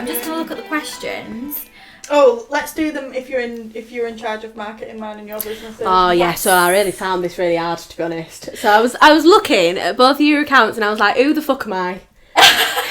I'm just gonna look at the questions. Oh, let's do them if you're in charge of marketing mine and your business. Oh yeah, so I really found this really hard, to be honest. So I was looking at both of your accounts and I was like, who the fuck am I?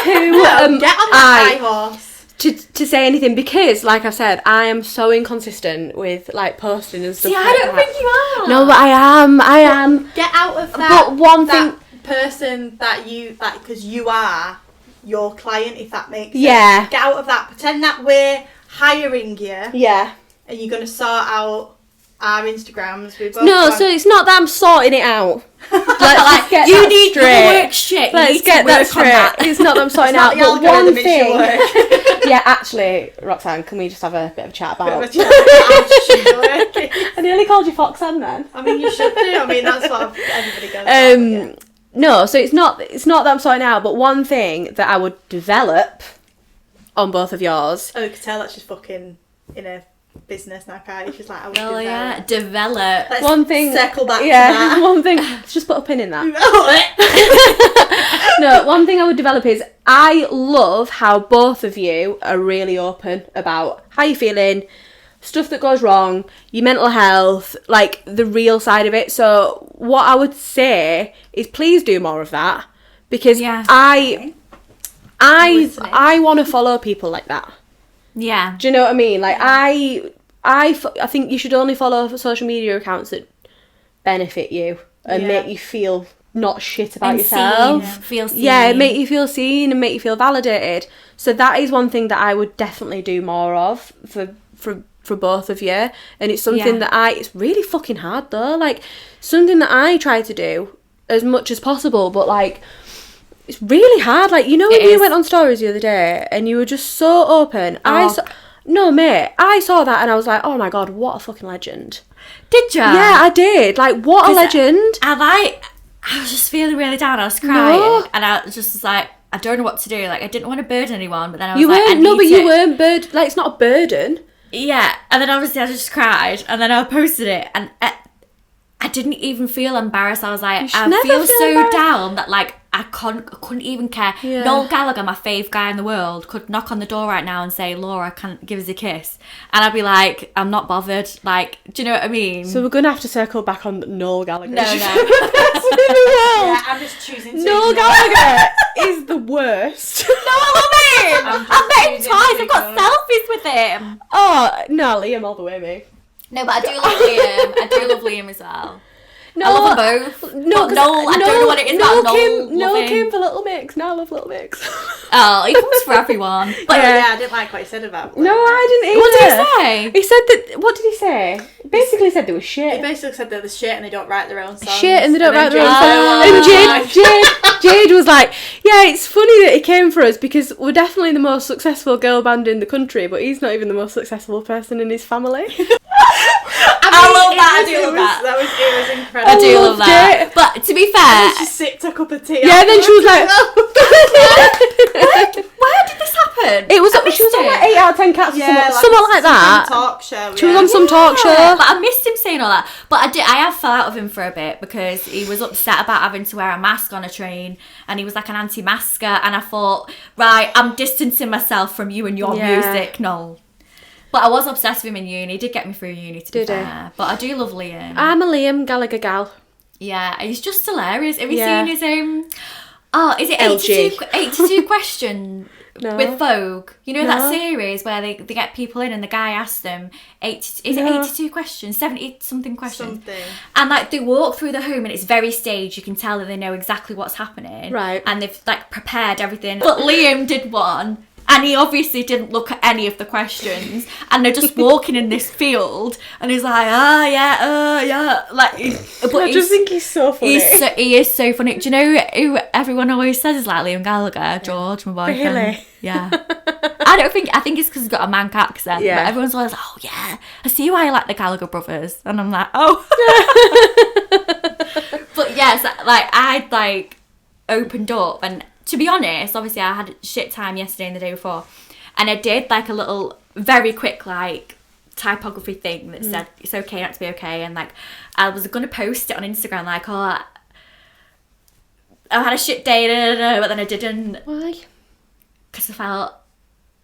Who am get on that high horse. To say anything, because like I've said, I am so inconsistent with like posting and stuff. See, like I don't that. think you are. No, but I am. Get out of that. But one thing, person that you like, because you are your client, if that makes sense. Yeah. Get out of that. Pretend that we're hiring you. Yeah. And you're gonna sort out our Instagrams. No, so it's not that I'm sorting it out. Let's get you that need straight. your work shit. Let's get that straight. It's not that I'm sorting out. But one thing. Yeah, actually, Roxanne, can we just have a bit of a chat about? I nearly called you FOXANNE then. I mean, you should do. I mean, that's what everybody goes. No, so it's not that I'm sorting out, but one thing that I would develop on both of yours. Oh, you can tell that she's fucking in a business now, can't you? She's like, I would develop. Let's one thing. Circle back to that. One thing. Let's just put a pin in that. No, one thing I would develop is I love how both of you are really open about how you're feeling, stuff that goes wrong, your mental health, like the real side of it. So what I would say is please do more of that, because I want to follow people like that. Yeah. Do you know what I mean? Like I think you should only follow social media accounts that benefit you and make you feel not shit about yourself. Feel seen. Yeah, make you feel seen and make you feel validated. So that is one thing that I would definitely do more of for both of you. And it's something that it's really fucking hard though. Like something that I try to do as much as possible, but like it's really hard. Like, you know when you went on stories the other day and you were just so open. No, mate, I saw that and I was like, oh my God, what a fucking legend. Did you? Yeah, I did. Like, what a legend. I was just feeling really down. I was crying. And I was just like, I don't know what to do. Like, I didn't want to burden anyone, but then I was you weren't, like, it's not a burden. Yeah. And then obviously I just cried. And then I posted it. And I didn't even feel embarrassed. I was like, I feel so down that, like, I couldn't even care. Yeah. Noel Gallagher, my fave guy in the world, could knock on the door right now and say, Laura, can give us a kiss. And I'd be like, I'm not bothered. Like, do you know what I mean? So we're going to have to circle back on Noel Gallagher. No. Yeah, I'm just choosing to. Noel Gallagher is the worst. No, I love him. I've met him twice. I've got selfies with him. Oh, no, Liam all the way, me. No, but I do love Liam. I do love Liam as well. No, I love them both. No, but Noel, I don't know what it is about Noel. Noel came for Little Mix. Now I love Little Mix. Oh, he comes for everyone. But I didn't like what he said about it. No, I didn't either. What did he say? He said that. What did he say? He basically said they were shit. He basically said they're the shit and they don't write their own songs. Shit and they don't write their own songs. And Jade was like, yeah, it's funny that he came for us because we're definitely the most successful girl band in the country, but he's not even the most successful person in his family. I love that. I do love that. It was incredible. I do love that. But to be fair, she sipped a cup of tea. Yeah, then she was like, where did this happen? She was on like 8 out of 10 cats or something like that. Some talk show. She was on some talk show. But I missed him saying all that. But I have fell out of him for a bit because he was upset about having to wear a mask on a train, and he was like an anti-masker. And I thought, right, I'm distancing myself from you and your music, Noel. But I was obsessed with him in uni. He did get me through uni, to be fair. But I do love Liam. I'm a Liam Gallagher gal. Yeah, he's just hilarious. Have you seen his is it LG. 82 question with Vogue? You know that No. series where they get people in and the guy asks them 82 questions, 70 something questions. And like they walk through the home and it's very staged. You can tell that they know exactly what's happening. Right. And they've like prepared everything. But Liam did one. And he obviously didn't look at any of the questions. And they're just walking in this field. And he's like, yeah. Like, I just think he's so funny. He is so funny. Do you know who everyone always says is like Liam Gallagher? George, my boyfriend. Really? Yeah. I think it's because he's got a Manc accent. Yeah. But everyone's always like, oh yeah, I see why you like the Gallagher brothers. And I'm like, oh. But yes, like I'd like opened up, and to be honest, obviously I had shit time yesterday and the day before, and I did like a little very quick like typography thing that said it's okay not to be okay, and like I was gonna post it on Instagram like, oh, I had a shit day, but then I didn't. Why? Because I felt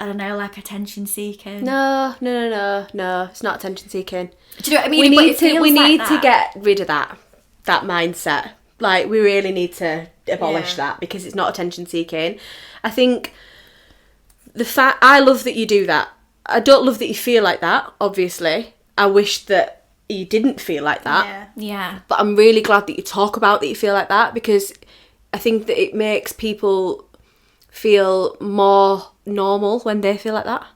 I don't know, like attention seeking. No. It's not attention seeking. Do you know what I mean? We need to get rid of that mindset. Like, we really need to abolish that, because it's not attention seeking. I think I love that you do that. I don't love that you feel like that, obviously. I wish that you didn't feel like that. Yeah. But I'm really glad that you talk about that you feel like that, because I think that it makes people feel more normal when they feel like that.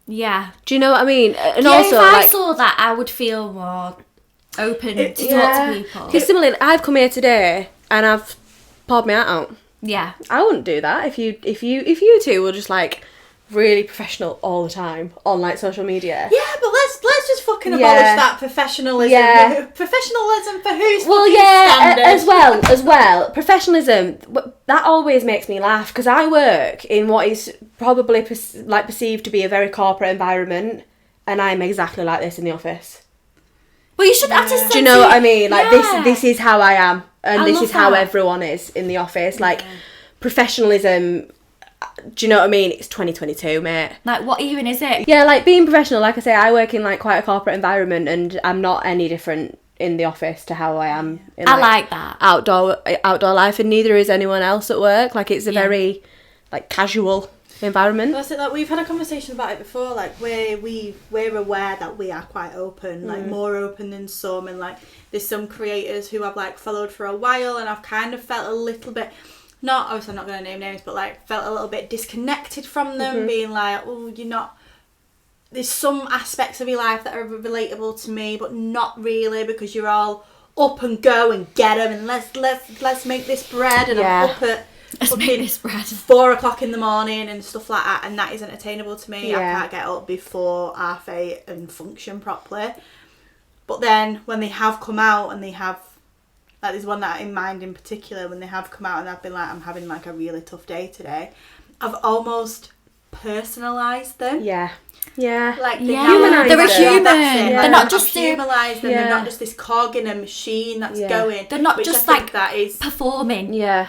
Yeah. Do you know what I mean? And yeah, also, if I like, saw that, I would feel more open to talk to people. Because similarly, I've come here today and I've poured my heart out. Yeah. I wouldn't do that if you two were just like really professional all the time on like social media. Yeah, but let's just fucking abolish that professionalism. Yeah. Professionalism for who's Well, as well, professionalism, that always makes me laugh, because I work in what is probably perceived to be a very corporate environment, and I'm exactly like this in the office. Well, you should have to. Do you know what I mean? Like, this is how I am, and this is how everyone is in the office. Like, professionalism. Do you know what I mean? It's 2022, mate. Like, what even is it? Yeah, like, being professional, like I say, I work in like quite a corporate environment, and I'm not any different in the office to how I am in like that outdoor life, and neither is anyone else at work. Like, it's a very like casual environment. That's it. Like, we've had a conversation about it before. Like, we're aware that we are quite open, like more open than some, and like there's some creators who I've like followed for a while, and I've kind of felt a little bit. Obviously I'm not going to name names, but like felt a little bit disconnected from them, being like, oh, you're not, there's some aspects of your life that are relatable to me, but not really, because you're all up and go and get them, and let's make this bread, and I'm up at make this bread 4:00 in the morning and stuff like that, and that isn't attainable to me. I can't get up before 8:30 and function properly. But then when they have come out and they have, like, there's one that in mind in particular, when they have come out and I've been like, I'm having like a really tough day today, I've almost personalised them. Yeah. Like, they're a human. They're not just humanised them. They're not just this cog in a machine that's going. They're not just like that is performing. Yeah.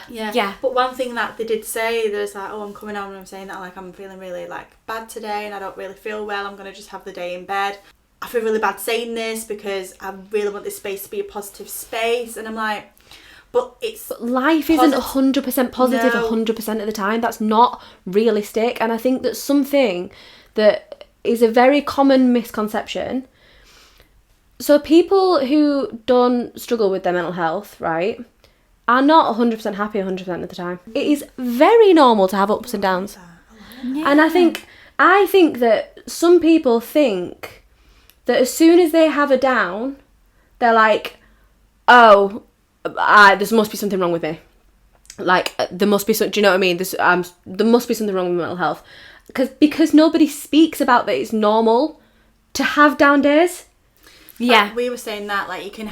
But one thing that they did say, there's like, oh, I'm coming on and I'm saying that like I'm feeling really like bad today and I don't really feel well. I'm gonna just have the day in bed. I feel really bad saying this because I really want this space to be a positive space, and I'm like, but life isn't 100% positive 100% of the time. That's not realistic, and I think that's something that is a very common misconception. So people who don't struggle with their mental health, right, are not 100% happy 100% of the time. It is very normal to have ups and downs. And I think that some people think that as soon as they have a down, they're like, oh, there must be something wrong with me. Like, there must be some, do you know what I mean? There must be something wrong with mental health. Because nobody speaks about that it's normal to have down days. Yeah. Like, we were saying that, like, you can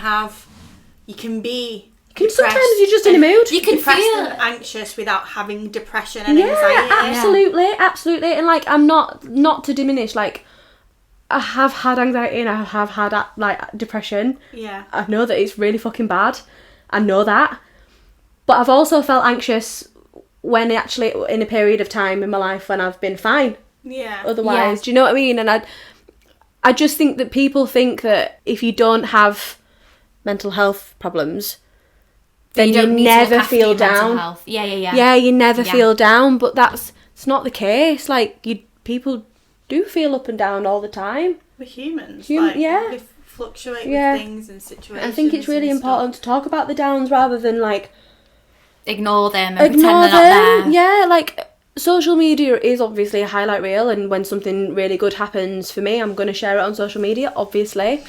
be depressed. Sometimes you're just in a mood. You can feel anxious without having depression and anxiety. Absolutely. And like, I'm not to diminish, like, I have had anxiety and I have had like depression. Yeah. I know that it's really fucking bad. I know that. But I've also felt anxious when actually in a period of time in my life when I've been fine. Yeah. Otherwise, do you know what I mean? And I just think that people think that if you don't have mental health problems, then you never feel down. Yeah, you never feel down, but it's not the case. Like, people do feel up and down all the time. We're humans. We fluctuate with things and situations. I think it's really important to talk about the downs rather than like ignore them and pretend they're not there. Yeah, like, social media is obviously a highlight reel, and when something really good happens for me, I'm going to share it on social media, obviously.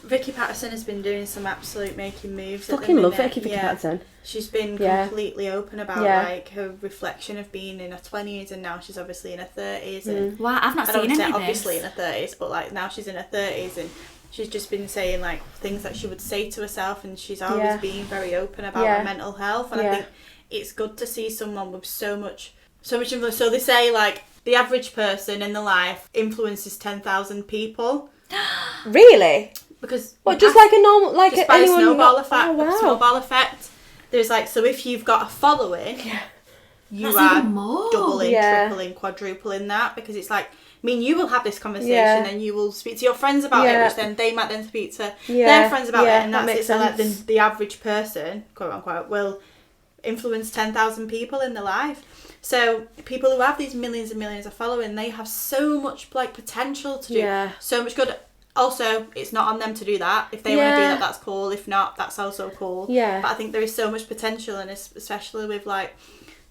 Vicky Patterson has been doing some absolute making moves. Fucking love Vicky Patterson. She's been completely open about like her reflection of being in her 20s, and now she's obviously in her 30s. And wow, I've not seen any of this. Obviously in her 30s, but like now she's in her 30s, and she's just been saying like things that she would say to herself, and she's always been very open about her mental health. And I think it's good to see someone with so much influence. So they say like the average person in their life influences 10,000 people. Really? Because like a normal, like just by a snowball effect. Oh, wow. Snowball effect. There's like, so if you've got a following, you That's are even more. doubling, Yeah. tripling, quadrupling that, because it's like, I mean, you will have this conversation Yeah. and you will speak to your friends about it, which then they might then speak to Yeah. their friends about Yeah, it, and that that's makes it. So like sense. the average person, quote unquote, will influence 10,000 people in their life. So people who have these millions and millions of following, they have so much like potential to do so much good. Also, it's not on them to do that. If they want to do that, that's cool. If not, that's also cool. Yeah. But I think there is so much potential, and especially with like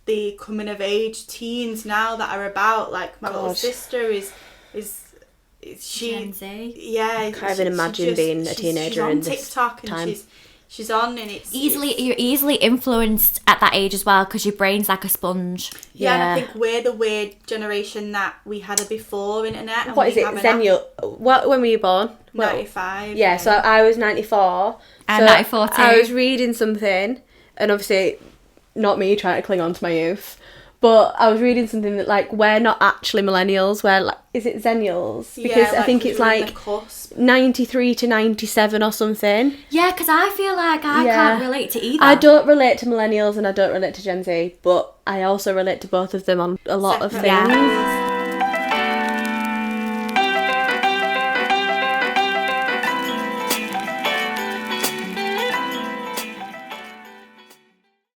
the coming of age teens now that are about, like my little sister is she Gen Z. yeah, Can't even imagine being a teenager she's on in this TikTok and time. she's on, and You're easily influenced at that age as well, because your brain's like a sponge. and I think we're the weird generation that we had it before internet. And What is it? Zennial. What? When were you born? 95. Yeah, so I was 94. I'm so 94 too. I was reading something, and obviously, not me trying to cling on to my youth, but I was reading something that, like, we're not actually millennials, we're, like, is it zennials? Because I think it's, like, 93 to 97 or something. Yeah, because I feel like I can't relate to either. I don't relate to millennials and I don't relate to Gen Z, but I also relate to both of them on a lot of things. Yeah.